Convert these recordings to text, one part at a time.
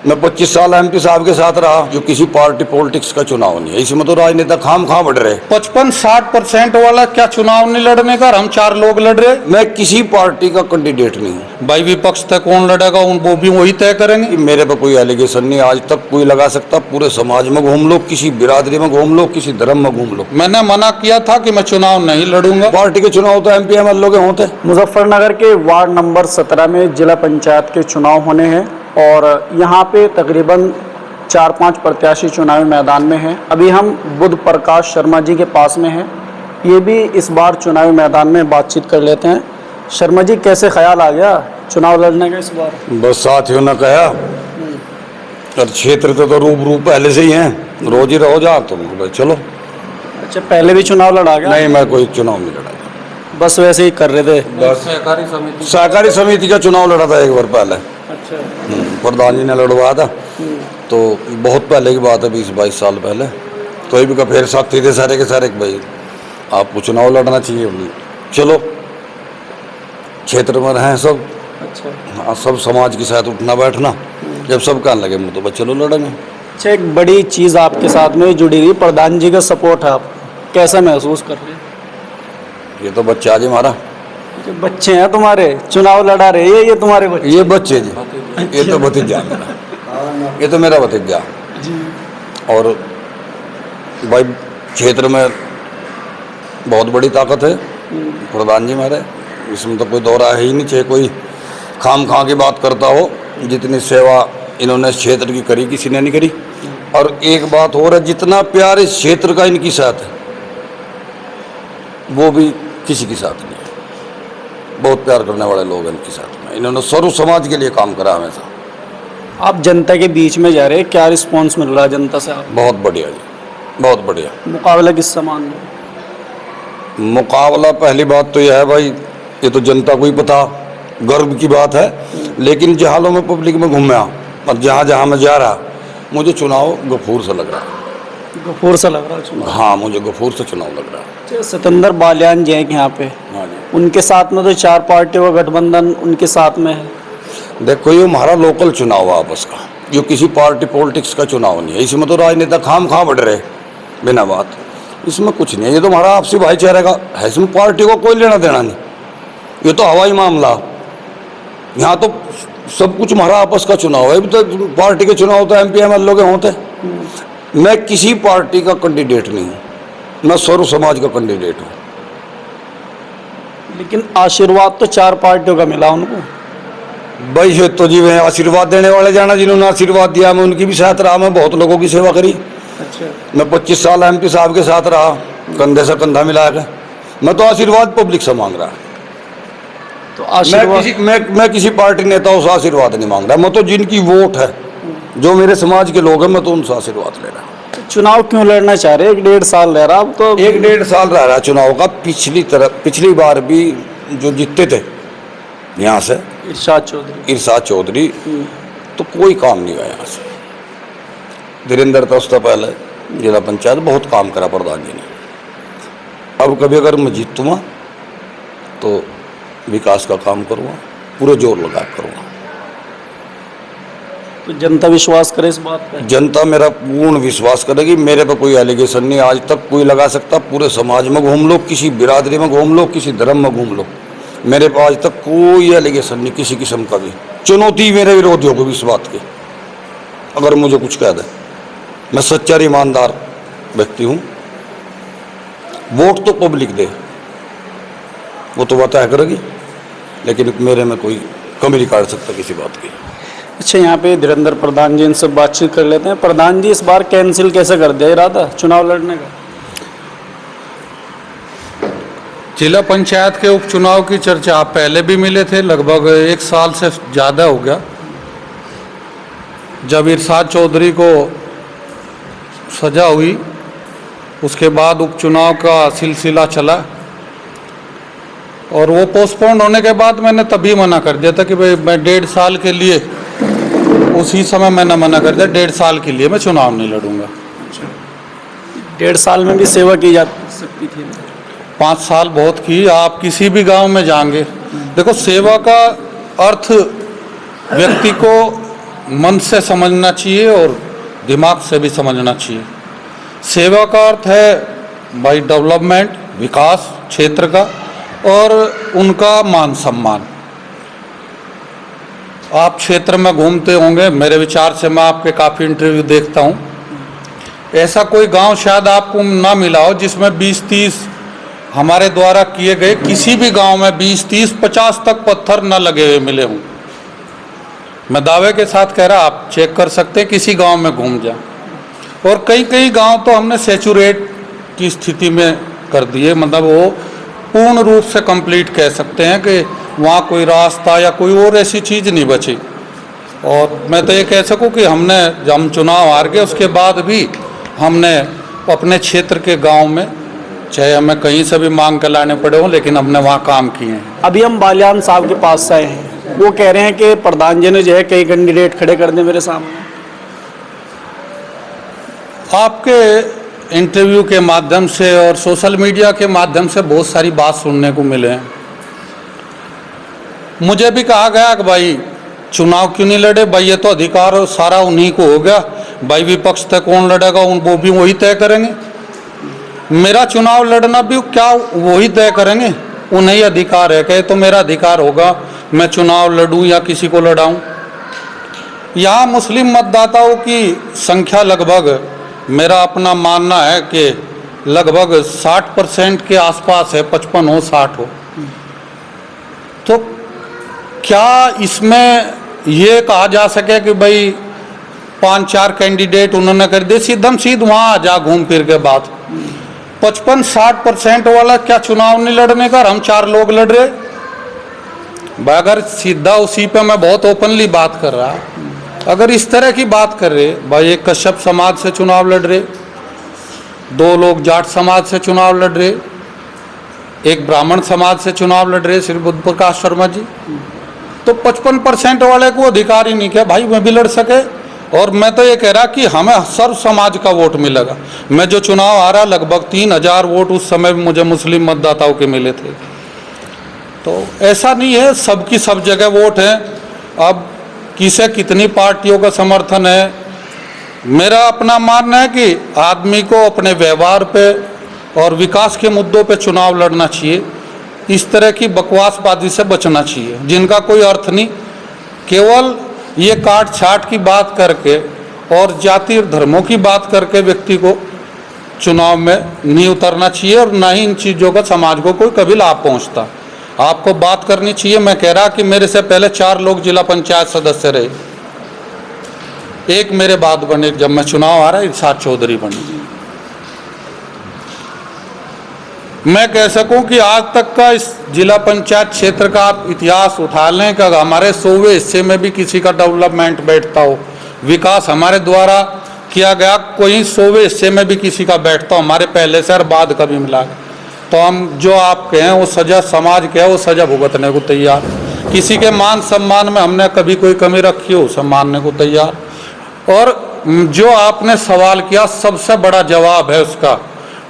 मैं 25 साल एमपी साहब के साथ रहा, जो किसी पार्टी पॉलिटिक्स का चुनाव नहीं है। इसमें तो राजनेता खाम खा बढ़ रहे। 55-60% वाला क्या चुनाव नहीं लड़ने का? हम 4 लोग लड़ रहे। मैं किसी पार्टी का कैंडिडेट नहीं हूँ भाई विपक्ष तक कौन लड़ेगा? वो भी वही तय करेंगे। कि मेरे पे कोई एलिगेशन नहीं आज तक कोई लगा सकता। पूरे समाज में घूम लो, किसी बिरादरी में घूम लो, किसी धर्म में घूम लो। मैंने मना किया था कि मैं चुनाव नहीं लड़ूंगा। पार्टी के चुनाव तो एमपी एमएलए के होते। मुजफ्फरनगर के वार्ड नंबर 17 में जिला पंचायत के चुनाव होने हैं और यहाँ पे तकरीबन 4-5 प्रत्याशी चुनावी मैदान में हैं। अभी हम बुध प्रकाश शर्मा जी के पास में हैं। ये भी इस बार चुनावी मैदान में बातचीत कर लेते हैं। शर्मा जी, कैसे ख्याल आ गया चुनाव लड़ने का इस बार? बस साथियों ने कहा और क्षेत्र तो रूबरू पहले से ही हैं, रोज ही रहो जा तुम बोले चलो। अच्छा, पहले भी चुनाव लड़ा गया? नहीं, मैं कोई चुनाव नहीं लड़ा, बस वैसे ही कर रहे थे। बस सहकारी समिति का चुनाव लड़ा था एक बार पहले। अच्छा। प्रधान जी ने लड़वाया था, तो बहुत पहले की बात है, 20-22 साल पहले। तो भी का फिर साथी थे सारे के सारे कि भाई आपको चुनाव लड़ना चाहिए। चलो, क्षेत्र में रहें सब। अच्छा। हाँ, सब समाज के साथ उठना बैठना। जब सब कहने लगे मुँह तो बस चलो लड़ेंगे। अच्छा, एक बड़ी चीज़ आपके साथ में जुड़ी हुई, प्रधान जी का सपोर्ट है आप, कैसा महसूस कर रहे हैं? ये तो बच्चा जी हमारा, जो बच्चे हैं तुम्हारे चुनाव लड़ा रहे हैं, ये तुम्हारे बच्चे? ये बच्चे जी, ये तो भतीजा मेरा, ये तो मेरा भतीजा। और भाई क्षेत्र में बहुत बड़ी ताकत है प्रधान जी हमारे, इसमें तो कोई दौरा है ही नहीं। चाहे कोई खाम खा की बात करता हो, जितनी सेवा इन्होंने इस क्षेत्र की करी किसी ने नहीं करी। और एक बात और है, जितना प्यार इस क्षेत्र का इनकी साथ है वो भी किसी के साथ नहीं है। बहुत प्यार करने वाले लोग हैं इनके साथ में। इन्होंने सर्व समाज के लिए काम करा हमेशा। आप जनता के बीच में जा रहे हैं, क्या रिस्पांस मिल रहा है जनता से? आप बहुत बढ़िया जी, बहुत बढ़िया। मुकाबला किस समान में? मुकाबला पहली बात तो यह है भाई, ये तो जनता को ही पता, गर्व की बात है। लेकिन जहां में पब्लिक में घूमा और जहाँ जहाँ मैं जा रहा, मुझे चुनाव गफूर से लग रहा है। गफूर से लग रहा है चुनाव? हाँ, मुझे गफूर से चुनाव लग रहा है। अच्छा, सतेंद्र बालियान जी हैं यहाँ पे, हाँ जी। उनके साथ में तो 4 पार्टियों का गठबंधन उनके साथ में है। देखो, ये हमारा लोकल चुनाव है आपस का, जो किसी पार्टी पॉलिटिक्स का चुनाव नहीं है। इसमें तो राजनेता खाम खा बढ़ रहे बिना बात, इसमें कुछ नहीं है। ये तो हमारा आपसी भाईचारे का है, इसमें पार्टी को कोई लेना देना नहीं। ये तो हवाई मामला, यहाँ तो सब कुछ हमारा आपस का चुनाव है। तो पार्टी के चुनाव तो एमपी एमएलए के होते। मैं किसी पार्टी का कैंडिडेट नहीं हूँ, मैं सर्व समाज का कैंडिडेट हूँ। लेकिन आशीर्वाद तो 4 पार्टियों का मिला उनको। भाई ये तो जी मैं आशीर्वाद देने वाले जाना, जिन्होंने आशीर्वाद दिया मैं उनकी भी साथ रहा। मैं बहुत लोगों की सेवा करी। अच्छा। मैं 25 साल एमपी साहब के साथ रहा, कंधे से कंधा मिला के। मैं तो आशीर्वाद पब्लिक से मांग रहा। तो आशीर्वाद मैं किसी पार्टी नेताओं से आशीर्वाद नहीं मांग रहा। मैं तो जिनकी वोट है, जो मेरे समाज के लोग हैं, मैं तो उनसे आशीर्वाद ले रहा। चुनाव क्यों लड़ना चाह रहे हैं? 1-1.5 साल रह रहा, अब तो 1-1.5 साल रह रहा चुनाव का। पिछली बार भी जो जीतते थे यहाँ से, इरशाद चौधरी, तो कोई काम नहीं हुआ यहाँ से। धीरेन्द्र था उससे पहले जिला पंचायत, बहुत काम करा प्रधान जी ने। अब कभी अगर मैं जीतूँगा तो विकास का काम करूँगा, पूरे जोर लगा करूँगा। तो जनता विश्वास करे इस बात पे? जनता मेरा पूर्ण विश्वास करेगी। मेरे पे कोई एलिगेशन नहीं आज तक कोई लगा सकता। पूरे समाज में घूम लो, किसी बिरादरी में घूम लो, किसी धर्म में घूम लो, मेरे पे आज तक कोई एलिगेशन नहीं किसी किस्म का भी। चुनौती मेरे विरोधियों को भी इस बात की, अगर मुझे कुछ कह दे। मैं सच्चा ईमानदार व्यक्ति हूँ। वोट तो पब्लिक दे, वो तो बात तय करेगी, लेकिन मेरे में कोई कमी नहीं काट सकता किसी बात की। अच्छा, यहाँ पे धीरेन्द्र प्रधान जी, इनसे बातचीत कर लेते हैं। प्रधान जी, इस बार कैंसिल कैसे कर दिया इरादा चुनाव लड़ने का? जिला पंचायत के उपचुनाव की चर्चा आप पहले भी मिले थे, लगभग 1 साल से ज़्यादा हो गया। जब इरशाद चौधरी को सजा हुई, उसके बाद उपचुनाव का सिलसिला चला और वो पोस्टपोन होने के बाद मैंने तभी मना कर दिया था कि भाई मैं 1.5 साल के लिए, उसी समय मैंने मना कर दिया 1.5 साल के लिए मैं चुनाव नहीं लड़ूंगा। 1.5 साल में भी सेवा की जा सकती थी। 5 साल बहुत की। आप किसी भी गांव में जाएंगे, देखो सेवा का अर्थ व्यक्ति को मन से समझना चाहिए और दिमाग से भी समझना चाहिए। सेवा का अर्थ है भाई डेवलपमेंट, विकास क्षेत्र का, और उनका मान सम्मान। आप क्षेत्र में घूमते होंगे, मेरे विचार से मैं आपके काफ़ी इंटरव्यू देखता हूँ, ऐसा कोई गांव शायद आपको ना मिला हो जिसमें 20-30 हमारे द्वारा किए गए किसी भी गांव में 20-30-50 तक पत्थर न लगे हुए मिले हों। मैं दावे के साथ कह रहा, आप चेक कर सकते हैं, किसी गांव में घूम जाए। और कई कई गांव तो हमने सैचुरेट की स्थिति में कर दिए, मतलब वो पूर्ण रूप से कंप्लीट कह सकते हैं कि वहाँ कोई रास्ता या कोई और ऐसी चीज़ नहीं बची। और मैं तो ये कह सकूँ कि जब हम चुनाव हार गए उसके बाद भी हमने अपने क्षेत्र के गांव में, चाहे हमें कहीं से भी मांग कर लाने पड़े हों, लेकिन हमने वहाँ काम किए हैं। अभी हम बालियान साहब के पास से आए हैं, वो कह रहे हैं कि प्रधान जी ने जो है कई कैंडिडेट खड़े कर दिए मेरे सामने। आपके इंटरव्यू के माध्यम से और सोशल मीडिया के माध्यम से बहुत सारी बात सुनने को मिले हैं। मुझे भी कहा गया कि भाई चुनाव क्यों नहीं लड़े, भाई ये तो अधिकार सारा उन्हीं को हो गया, भाई विपक्ष तक कौन लड़ेगा, वो भी वही तय करेंगे। मेरा चुनाव लड़ना भी क्या वही तय करेंगे, उन्हें अधिकार है, कहे तो मेरा अधिकार होगा मैं चुनाव लड़ूं या किसी को लड़ाऊं। यहाँ मुस्लिम मतदाताओं की संख्या लगभग, मेरा अपना मानना है कि लगभग 60% के आसपास है, 55 हो 60 हो। तो क्या इसमें ये कहा जा सके कि भाई 5-4 कैंडिडेट उन्होंने कर दिए, सीधम सीध वहाँ आ जा घूम फिर के बात। 55-60% वाला क्या चुनाव नहीं लड़ने का, हम 4 लोग लड़ रहे। अगर सीधा उसी पे मैं बहुत ओपनली बात कर रहा, अगर इस तरह की बात कर रहे, भाई एक कश्यप समाज से चुनाव लड़ रहे, 2 लोग जाट समाज से चुनाव लड़ रहे, एक ब्राह्मण समाज से चुनाव लड़ रहे श्री बुद्ध प्रकाश शर्मा जी, तो 55% वाले को अधिकार ही नहीं किया भाई मैं भी लड़ सके। और मैं तो ये कह रहा कि हमें सर्व समाज का वोट मिलेगा। मैं जो चुनाव आ रहा, लगभग 3000 वोट उस समय मुझे मुस्लिम मतदाताओं के मिले थे। तो ऐसा नहीं है सबकी सब जगह वोट है। अब किसे कितनी पार्टियों का समर्थन है, मेरा अपना मानना है कि आदमी को अपने व्यवहार पे और विकास के मुद्दों पे चुनाव लड़ना चाहिए। इस तरह की बकवासबाजी से बचना चाहिए जिनका कोई अर्थ नहीं। केवल ये काट छाट की बात करके और जाति और धर्मों की बात करके व्यक्ति को चुनाव में नहीं उतरना चाहिए, और ना ही इन चीज़ों का समाज को कोई कभी लाभ पहुंचता। आपको बात करनी चाहिए। मैं कह रहा कि मेरे से पहले 4 लोग जिला पंचायत सदस्य रहे, एक मेरे बाद बने, जब मैं चुनाव आ रहा इरशाद चौधरी बने। मैं कह सकूं कि आज तक का इस जिला पंचायत क्षेत्र का आप इतिहास उठा लें कि हमारे 100वें हिस्से में भी किसी का डेवलपमेंट बैठता हो, विकास हमारे द्वारा किया गया कोई 100वें हिस्से में भी किसी का बैठता हो, हमारे पहले से और बाद का भी मिला, तो हम जो आप कहें वो सजा समाज के है, वो सजा भुगतने को तैयार। किसी के मान सम्मान में हमने कभी कोई कमी रखी हो, उसे मानने को तैयार। और जो आपने सवाल किया, सबसे बड़ा जवाब है उसका,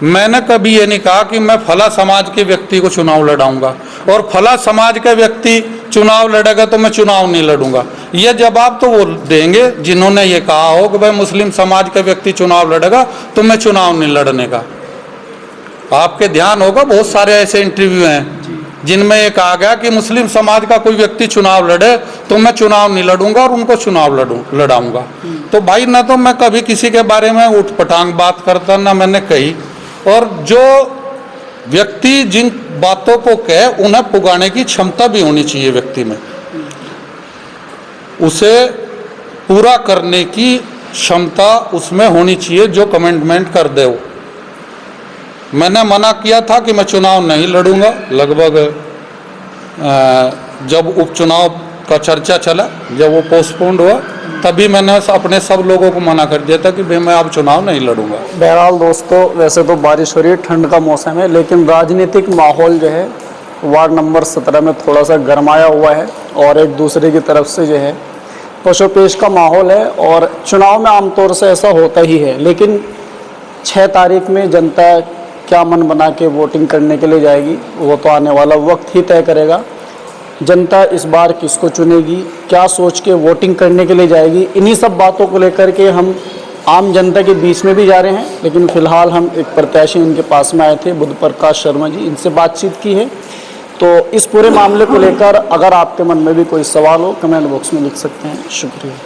मैंने कभी ये नहीं कहा कि मैं फला समाज के व्यक्ति को चुनाव लड़ाऊंगा और फला समाज के व्यक्ति चुनाव लड़ेगा तो मैं चुनाव नहीं लड़ूंगा। ये जवाब तो वो देंगे जिन्होंने ये कहा हो कि भाई मुस्लिम समाज का व्यक्ति चुनाव लड़ेगा तो मैं चुनाव नहीं लड़ने का। आपके ध्यान होगा बहुत सारे ऐसे इंटरव्यू हैं जिनमें ये कहा गया कि मुस्लिम समाज का कोई व्यक्ति चुनाव लड़े तो मैं चुनाव नहीं लड़ूंगा और उनको चुनाव लड़ाऊंगा। तो भाई ना तो मैं कभी किसी के बारे में उठपटांग बात करता, ना मैंने कही। और जो व्यक्ति जिन बातों को कहे उन्हें पुगाने की क्षमता भी होनी चाहिए व्यक्ति में, उसे पूरा करने की क्षमता उसमें होनी चाहिए जो कमिटमेंट कर दे वो। मैंने मना किया था कि मैं चुनाव नहीं लड़ूंगा, लगभग जब उपचुनाव का चर्चा चला, जब वो पोस्टपोन्ड हुआ, तभी मैंने अपने सब लोगों को मना कर दिया था कि भाई मैं अब चुनाव नहीं लड़ूंगा। बहरहाल दोस्तों, वैसे तो बारिश हो रही है, ठंड का मौसम है, लेकिन राजनीतिक माहौल जो है वार्ड नंबर 17 में थोड़ा सा गरमाया हुआ है और एक दूसरे की तरफ से जो है पशुपेश का माहौल है। और चुनाव में आमतौर से ऐसा होता ही है, लेकिन 6 तारीख में जनता क्या मन बना के वोटिंग करने के लिए जाएगी वो तो आने वाला वक्त ही तय करेगा। जनता इस बार किसको चुनेगी, क्या सोच के वोटिंग करने के लिए जाएगी, इन्हीं सब बातों को लेकर के हम आम जनता के बीच में भी जा रहे हैं। लेकिन फ़िलहाल हम एक प्रत्याशी इनके पास में आए थे, बुद्ध प्रकाश शर्मा जी, इनसे बातचीत की है। तो इस पूरे मामले को लेकर अगर आपके मन में भी कोई सवाल हो, कमेंट बॉक्स में लिख सकते हैं। शुक्रिया।